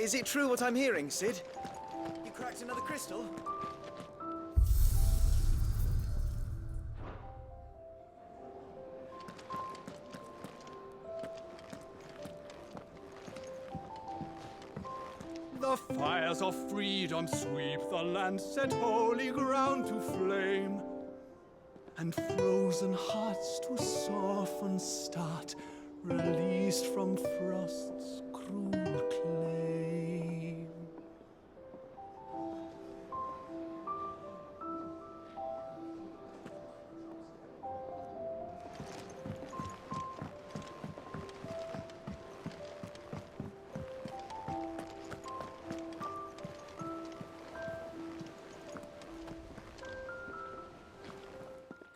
Is it true what I'm hearing, Sid? You cracked another crystal? The fires of freedom sweep the land, set holy ground to flame, and frozen hearts to soften start, released from frost's cruel claim.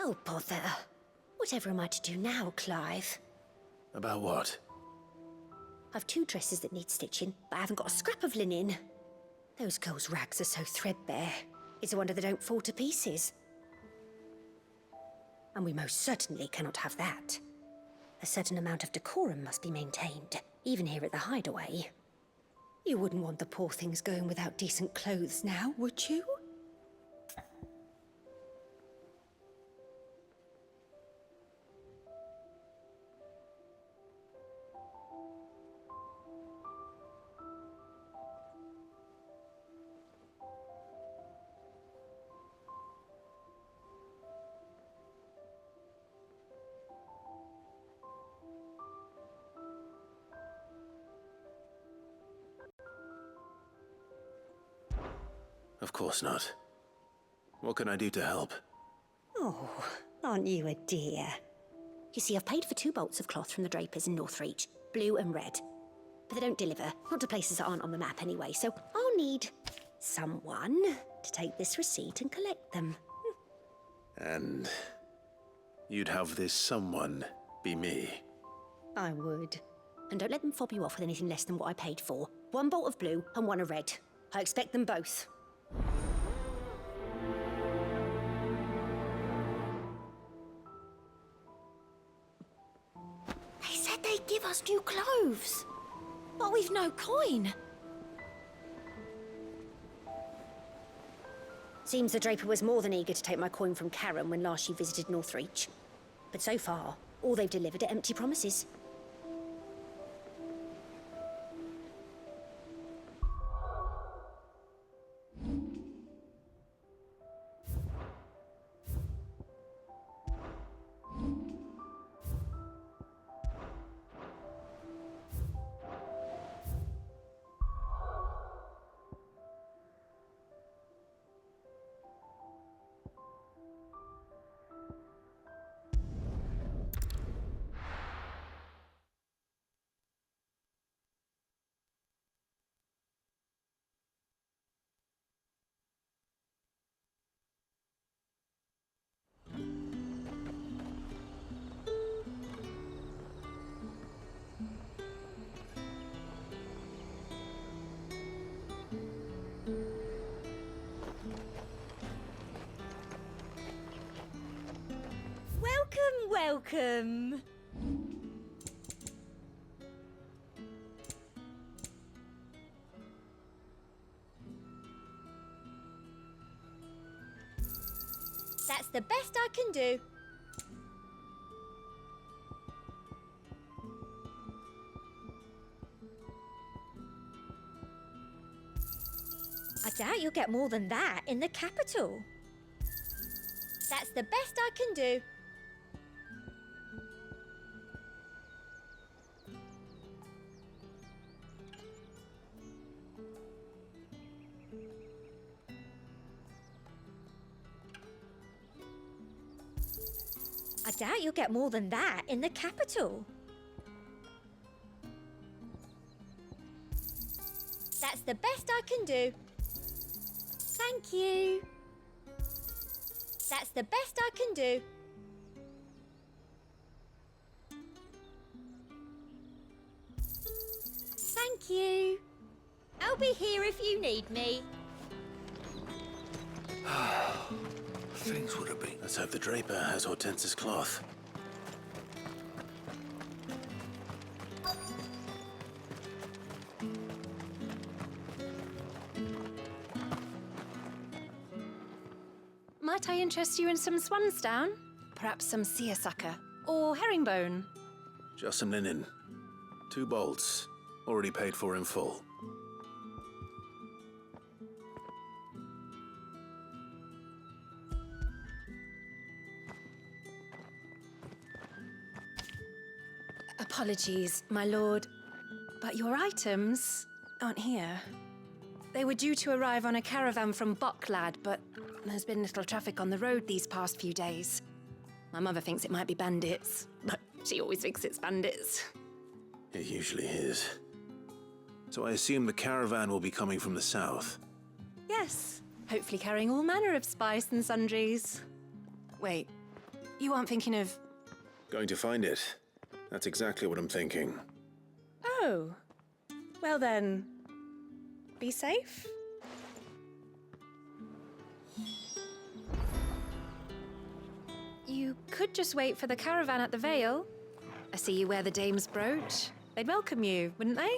Oh, bother. Whatever am I to do now, Clive? About what? I've 2 dresses that need stitching, but I haven't got a scrap of linen. Those girls' rags are so threadbare. It's a wonder they don't fall to pieces. And we most certainly cannot have that. A certain amount of decorum must be maintained, even here at the Hideaway. You wouldn't want the poor things going without decent clothes now, would you? Of course not. What can I do to help? Oh, aren't you a dear? You see, I've paid for 2 bolts of cloth from the drapers in Northreach, blue and red. But they don't deliver, not to places that aren't on the map anyway, so I'll need someone to take this receipt and collect them. And you'd have this someone be me? I would. And don't let them fob you off with anything less than what I paid for. 1 bolt of blue and 1 of red. I expect them both. They said they'd give us new clothes, but we've no coin. Seems the Draper was more than eager to take my coin from Karen when last she visited Northreach. But so far, all they've delivered are empty promises. Welcome. That's the best I can do. I doubt you'll get more than that in the capital. That's the best I can do. I doubt you'll get more than that in the capital. That's the best I can do. Thank you. That's the best I can do. Thank you. I'll be here if you need me. Things would have been. Let's hope the Draper has Hortense's cloth. Might I interest you in some swansdown? Perhaps some seersucker or herringbone? Just some linen. 2 bolts. Already paid for in full. Apologies, my lord, but your items aren't here. They were due to arrive on a caravan from Bocklad, but there's been little traffic on the road these past few days. My mother thinks it might be bandits, but she always thinks it's bandits. It usually is. So I assume the caravan will be coming from the south. Yes, hopefully carrying all manner of spice and sundries. Wait, you aren't thinking of... Going to find it. That's exactly what I'm thinking. Oh, well then, be safe. You could just wait for the caravan at the Vale. I see you wear the dame's brooch. They'd welcome you, wouldn't they?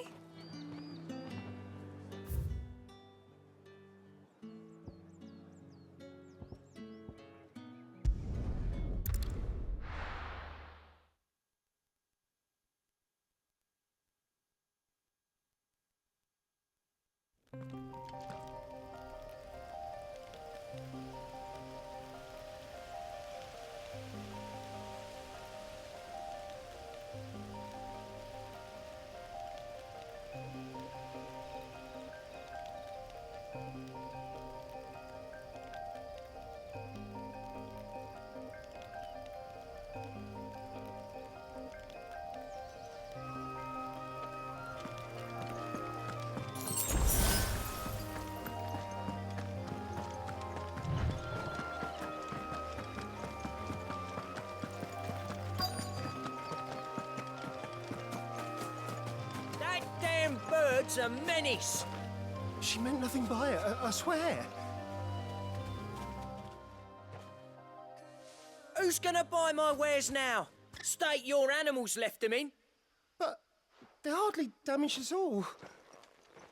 Bird's a menace. She meant nothing by it, I swear. Who's gonna buy my wares now? State your animals left them in. But they hardly damaged us all.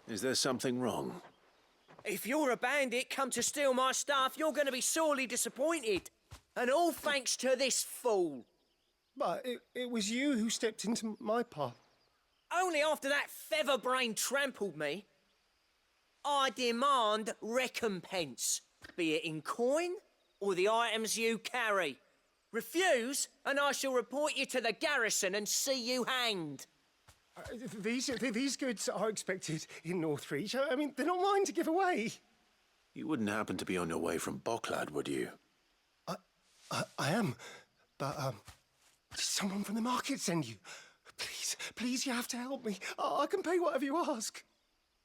Is there something wrong? If you're a bandit come to steal my stuff, you're gonna be sorely disappointed. And all thanks to this fool. But it was you who stepped into my path. Only after that featherbrain trampled me. I demand recompense, be it in coin or the items you carry. Refuse, and I shall report you to the garrison and see you hanged. These goods are expected in Northreach. I mean, they're not mine to give away. You wouldn't happen to be on your way from Bocklad, would you? I am, but did someone from the market send you? Please, you have to help me. I can pay whatever you ask.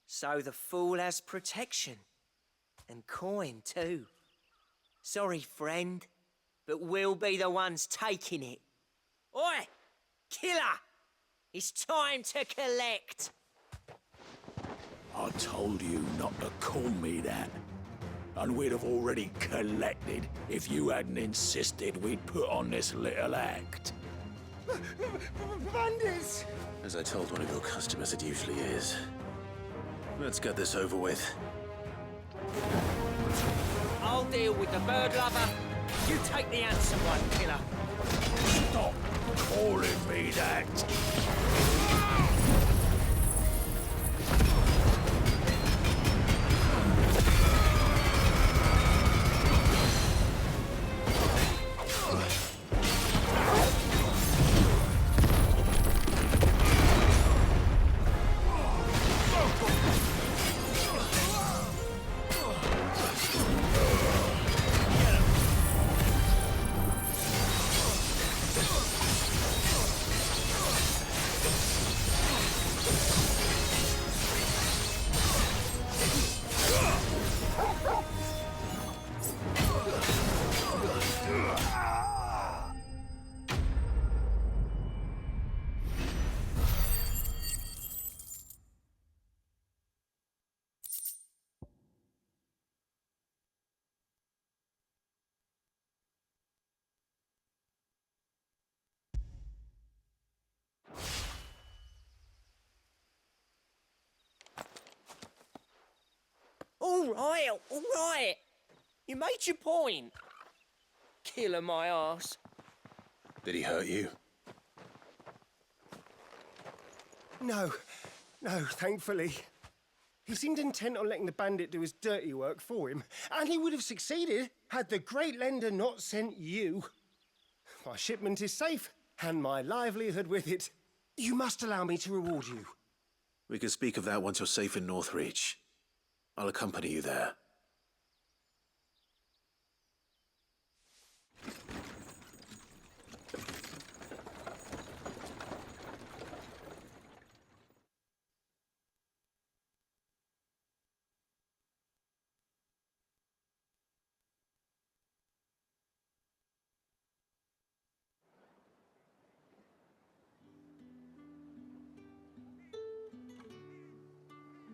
So the fool has protection. And coin, too. Sorry, friend, but we'll be the ones taking it. Oi! Killer! It's time to collect! I told you not to call me that. And we'd have already collected if you hadn't insisted we'd put on this little act. Bandits! As I told one of your customers, it usually is. Let's get this over with. I'll deal with the bird lover. You take the handsome one, killer. Stop calling me that. All right. You made your point. Killer my ass. Did he hurt you? No, thankfully. He seemed intent on letting the bandit do his dirty work for him, and he would have succeeded had the great lender not sent you. My shipment is safe, and my livelihood with it. You must allow me to reward you. We can speak of that once you're safe in Northreach. I'll accompany you there.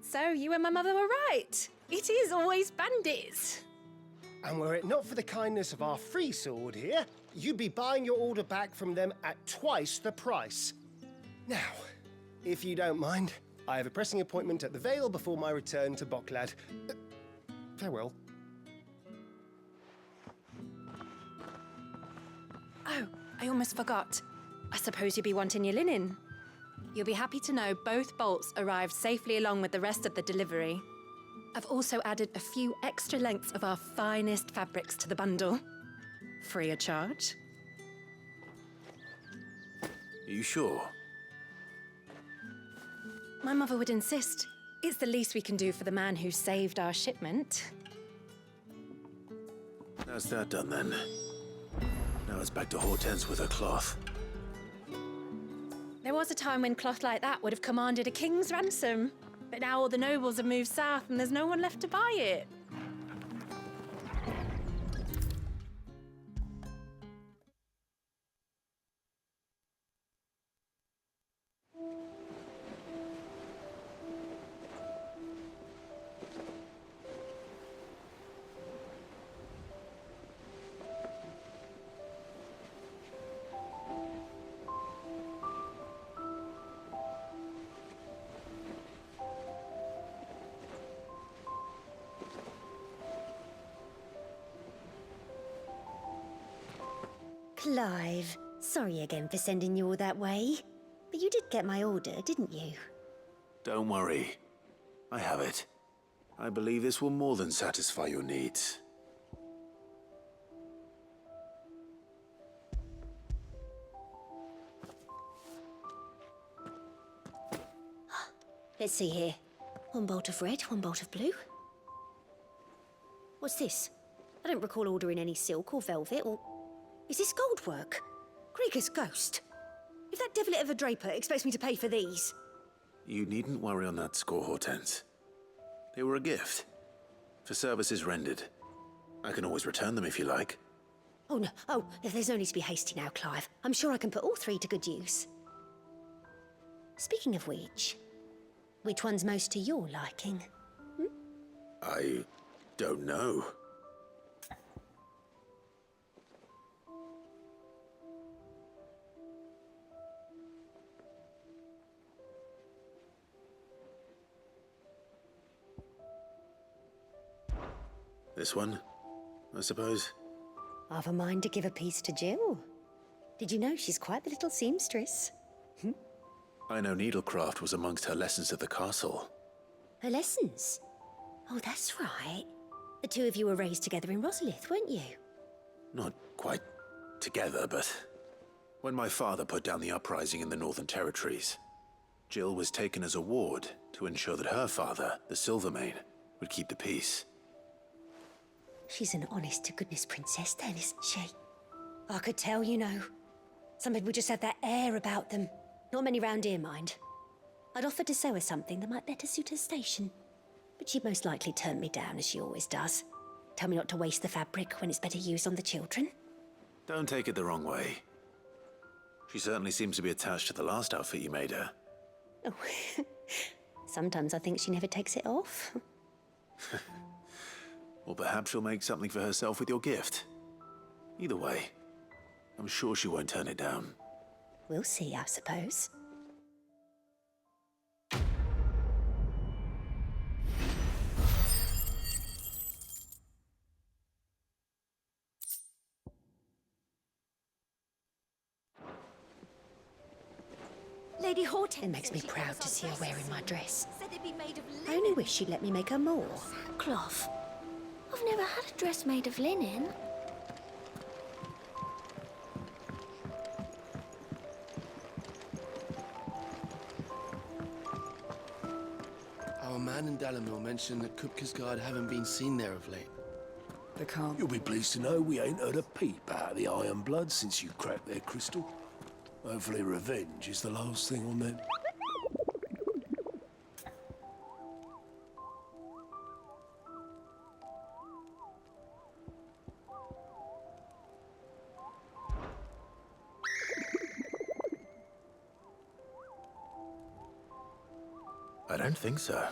So you and my mother were right. It is always bandits. And were it not for the kindness of our free sword here, you'd be buying your order back from them at twice the price. Now, if you don't mind, I have a pressing appointment at the Vale before my return to Bocklad. Farewell. Oh, I almost forgot. I suppose you'll be wanting your linen. You'll be happy to know both bolts arrived safely along with the rest of the delivery. I've also added a few extra lengths of our finest fabrics to the bundle. Free of charge. Are you sure? My mother would insist. It's the least we can do for the man who saved our shipment. That's that done then. Now it's back to Hortense with her cloth. There was a time when cloth like that would have commanded a king's ransom. But now all the nobles have moved south and there's no one left to buy it. Clive, sorry again for sending you all that way. But you did get my order, didn't you? Don't worry. I have it. I believe this will more than satisfy your needs. Let's see here. One bolt of red, one bolt of blue. What's this? I don't recall ordering any silk or velvet or... Is this gold work? Krieger's ghost. If that devilit of a draper expects me to pay for these... You needn't worry on that score, Hortense. They were a gift. For services rendered. I can always return them if you like. Oh, no. Oh, there's no need to be hasty now, Clive. I'm sure I can put all three to good use. Speaking of which one's most to your liking? I don't know. This one, I suppose? I've a mind to give a piece to Jill. Did you know she's quite the little seamstress? I know needlecraft was amongst her lessons at the castle. Her lessons? Oh, that's right. The two of you were raised together in Rosalith, weren't you? Not quite together, but... When my father put down the uprising in the Northern Territories, Jill was taken as a ward to ensure that her father, the Silvermane, would keep the peace. She's an honest-to-goodness princess then, isn't she? I could tell, you know. Some people just have that air about them. Not many round here, mind. I'd offered to sew her something that might better suit her station. But she'd most likely turn me down, as she always does. Tell me not to waste the fabric when it's better used on the children. Don't take it the wrong way. She certainly seems to be attached to the last outfit you made her. Oh, sometimes I think she never takes it off. Or perhaps she'll make something for herself with your gift. Either way, I'm sure she won't turn it down. We'll see, I suppose. Lady Hortense. It makes me proud to see her wearing my dress. I only wish she'd let me make her more. Cloth. I've never had a dress made of linen. Our man in Dalamil mentioned that Kupka's guard haven't been seen there of late. They can't. You'll be pleased to know we ain't heard a peep out of the Iron Blood since you cracked their crystal. Hopefully revenge is the last thing on them. I don't think so.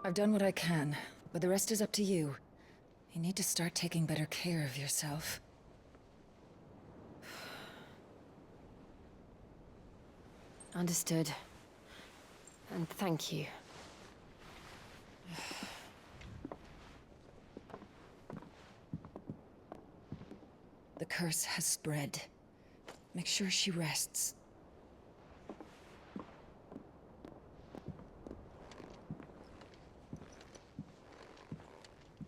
I've done what I can, but the rest is up to you. You need to start taking better care of yourself. Understood. And thank you. The curse has spread. Make sure she rests.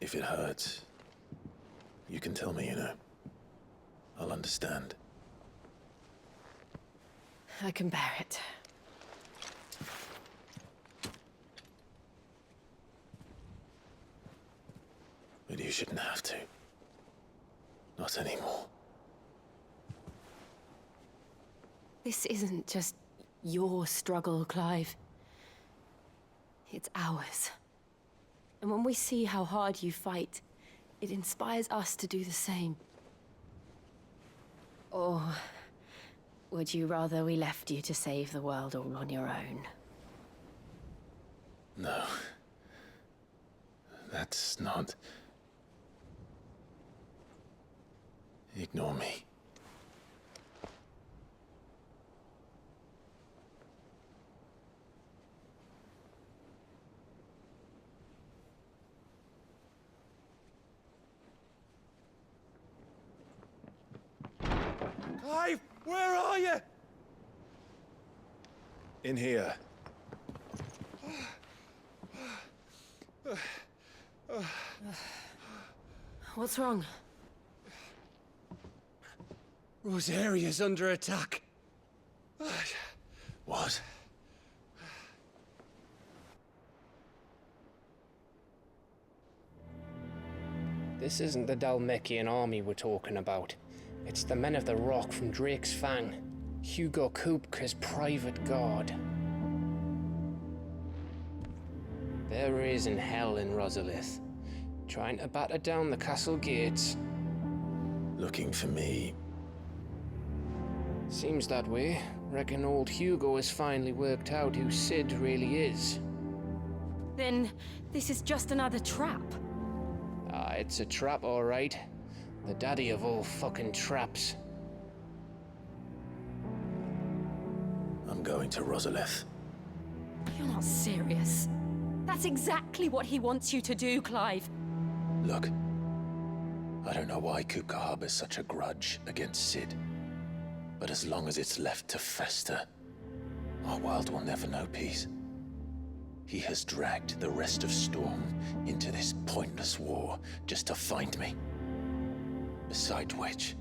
If it hurts, you can tell me, you know. I'll understand. I can bear it. But you shouldn't have to. Not anymore. This isn't just your struggle, Clive. It's ours. And when we see how hard you fight, it inspires us to do the same. Or would you rather we left you to save the world all on your own? No. That's not... Ignore me. Clive, where are you? In here. What's wrong? Rosaria's under attack. What? This isn't the Dalmekian army we're talking about. It's the men of the Rock from Drake's Fang. Hugo Kupka's private guard. There is in hell in Rosalith, trying to batter down the castle gates. Looking for me. Seems that way. Reckon old Hugo has finally worked out who Sid really is. Then this is just another trap. Ah, it's a trap, all right. The daddy of all fucking traps. I'm going to Rosalith. You're not serious. That's exactly what he wants you to do, Clive. Look, I don't know why Kupka harbors such a grudge against Sid. But as long as it's left to fester, our world will never know peace. He has dragged the rest of Storm into this pointless war just to find me. Beside which,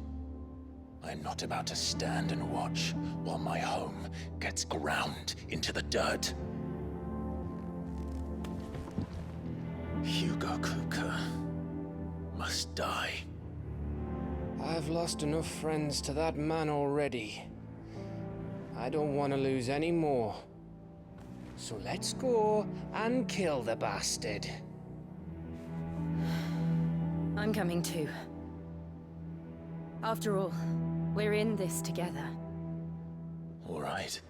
I'm not about to stand and watch while my home gets ground into the dirt. Hugo Kupka must die. I've lost enough friends to that man already. I don't want to lose any more. So let's go and kill the bastard. I'm coming too. After all, we're in this together. All right.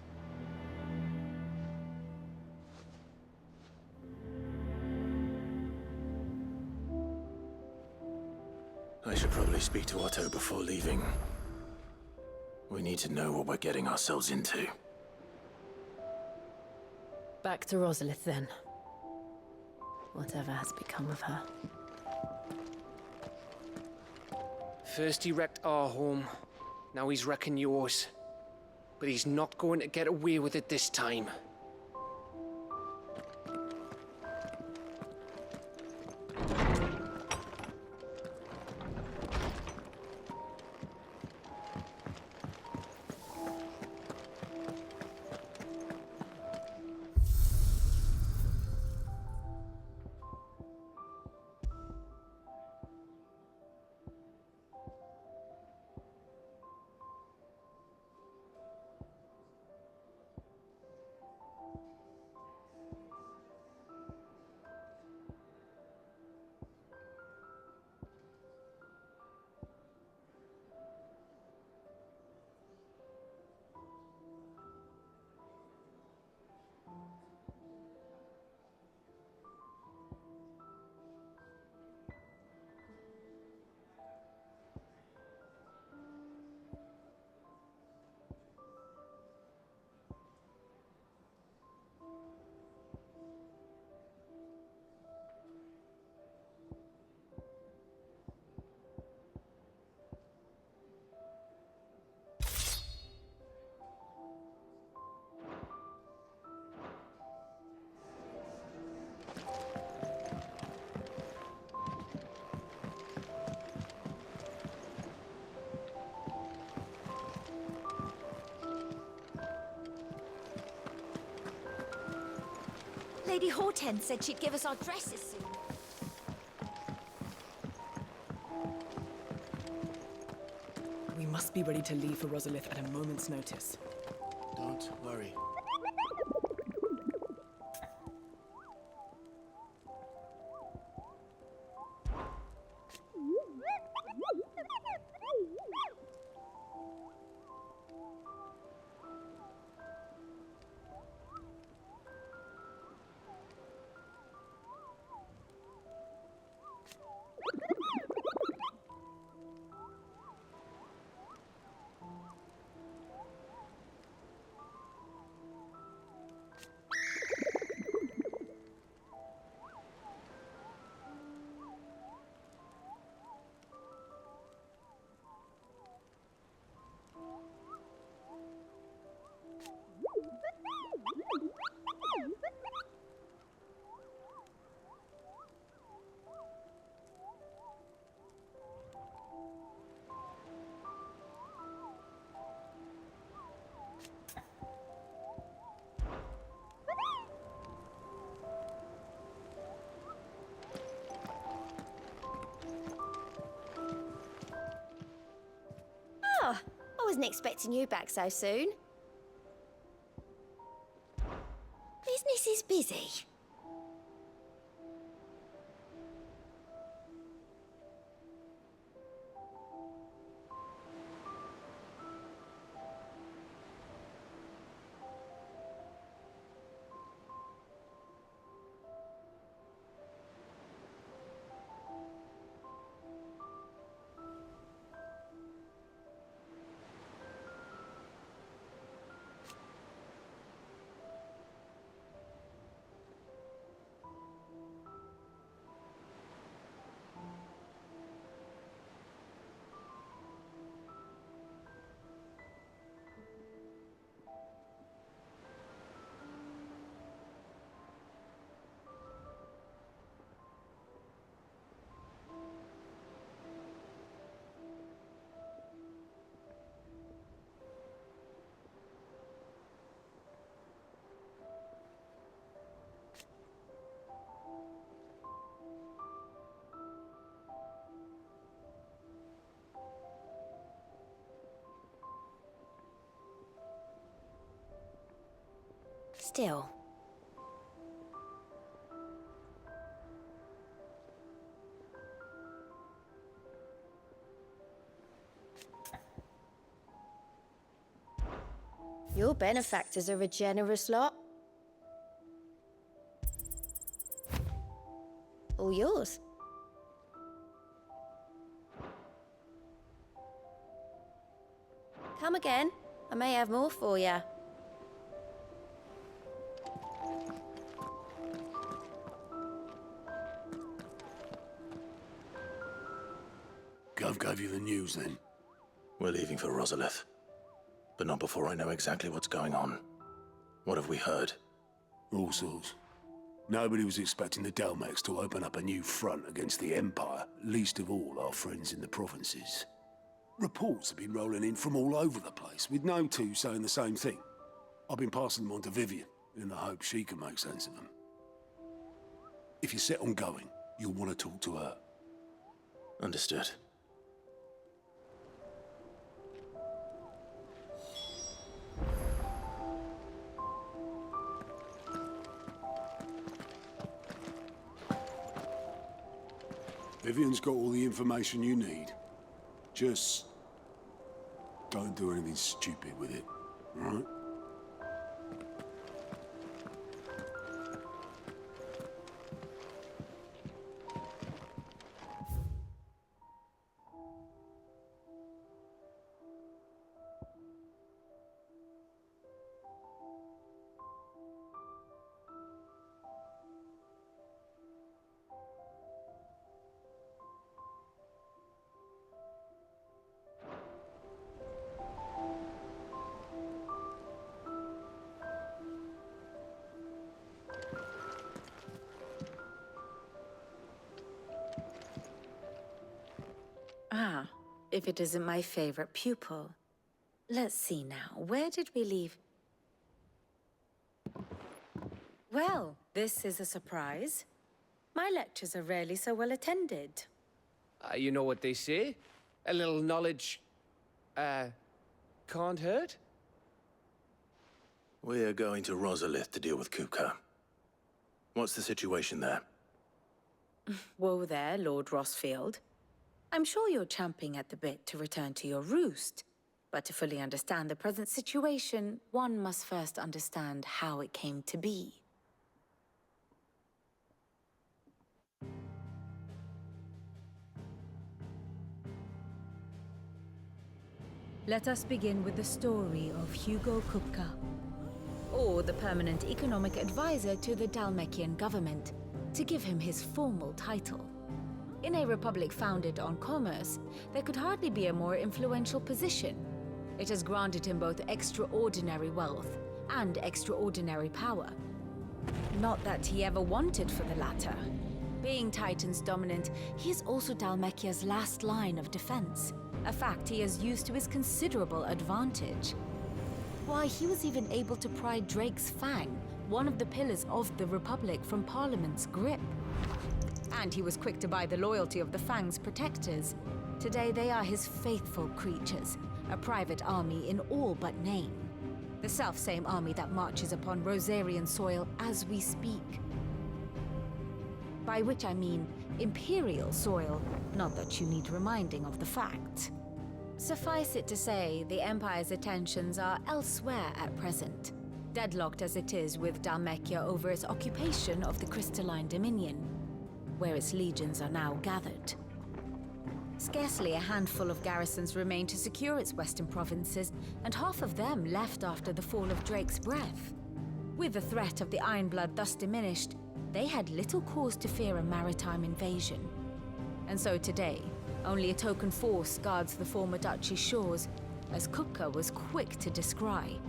I should probably speak to Otto before leaving. We need to know what we're getting ourselves into. Back to Rosalith then. Whatever has become of her. First he wrecked our home, now he's wrecking yours. But he's not going to get away with it this time. Lady Hortense said she'd give us our dresses soon. We must be ready to leave for Rosalith at a moment's notice. Don't worry. Oh, I wasn't expecting you back so soon. Business is busy. Still, Your benefactors are a generous lot. All yours. Come again. I may have more for you. Gov gave you the news then? We're leaving for Rosalith. But not before I know exactly what's going on. What have we heard? All sorts. Nobody was expecting the Dalmex to open up a new front against the Empire, least of all our friends in the provinces. Reports have been rolling in from all over the place, with no two saying the same thing. I've been passing them on to Vivian, in the hope she can make sense of them. If you're set on going, you'll want to talk to her. Understood. Vivian's got all the information you need. Just don't do anything stupid with it, all right? Ah, if it isn't my favorite pupil. Let's see now, where did we leave? Well, this is a surprise. My lectures are rarely so well attended. You know what they say? A little knowledge, can't hurt? We're going to Rosalith to deal with Kupka. What's the situation there? Whoa there, Lord Rossfield. I'm sure you're champing at the bit to return to your roost. But to fully understand the present situation, one must first understand how it came to be. Let us begin with the story of Hugo Kupka, Or the permanent economic advisor to the Dalmekian government, to give him his formal title. In a republic founded on commerce, there could hardly be a more influential position. It has granted him both extraordinary wealth and extraordinary power. Not that he ever wanted for the latter. Being Titan's dominant, he is also Dalmekia's last line of defense, a fact he has used to his considerable advantage. Why, he was even able to pry Drake's Fang, one of the pillars of the Republic, from Parliament's grip. And he was quick to buy the loyalty of the Fang's protectors. Today they are his faithful creatures, a private army in all but name. The self-same army that marches upon Rosarian soil as we speak. By which I mean Imperial soil, not that you need reminding of the fact. Suffice it to say, the Empire's attentions are elsewhere at present, deadlocked as it is with Dalmekia over its occupation of the Crystalline Dominion, where its legions are now gathered. Scarcely a handful of garrisons remain to secure its western provinces, and half of them left after the fall of Drake's Breath. With the threat of the Ironblood thus diminished, they had little cause to fear a maritime invasion. And so today, only a token force guards the former duchy's shores, as Kupka was quick to descry.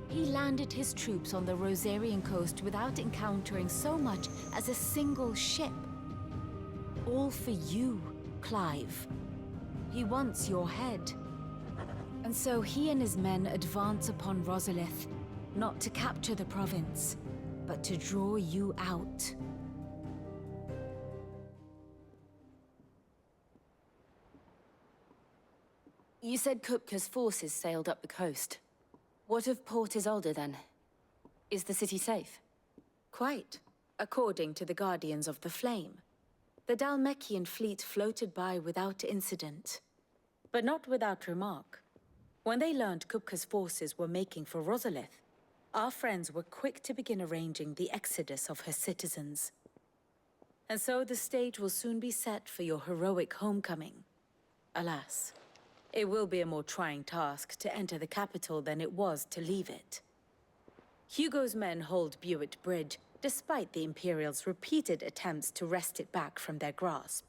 He landed his troops on the Rosarian coast without encountering so much as a single ship. All for you, Clive. He wants your head. And so he and his men advance upon Rosalith, not to capture the province, but to draw you out. You said Kupka's forces sailed up the coast. What of Port Isolde, then? Is the city safe? Quite, according to the Guardians of the Flame. The Dalmekian fleet floated by without incident, but not without remark. When they learned Kupka's forces were making for Rosalith, our friends were quick to begin arranging the exodus of her citizens. And so the stage will soon be set for your heroic homecoming. Alas, it will be a more trying task to enter the capital than it was to leave it. Hugo's men hold Buett Bridge, despite the Imperials' repeated attempts to wrest it back from their grasp.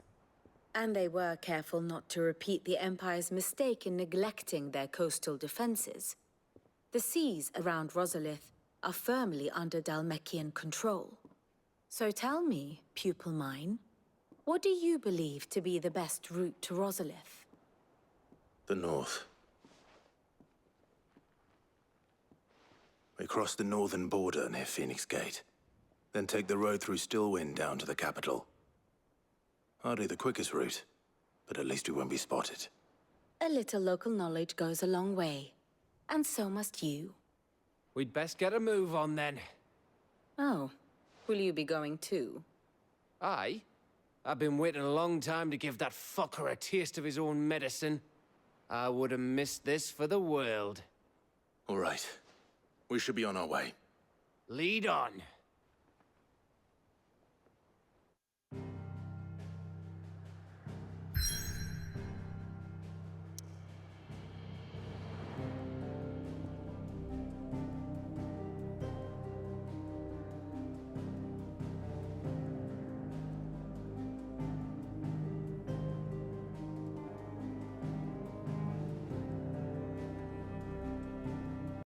And they were careful not to repeat the Empire's mistake in neglecting their coastal defenses. The seas around Rosalith are firmly under Dhalmekian control. So tell me, pupil mine, what do you believe to be the best route to Rosalith? The north. We cross the northern border near Phoenix Gate, then take the road through Stillwind down to the capital. Hardly the quickest route, but at least we won't be spotted. A little local knowledge goes a long way, and so must you. We'd best get a move on then. Oh, will you be going too? Aye. I've been waiting a long time to give that fucker a taste of his own medicine. I would have missed this for the world. All right. We should be on our way. Lead on.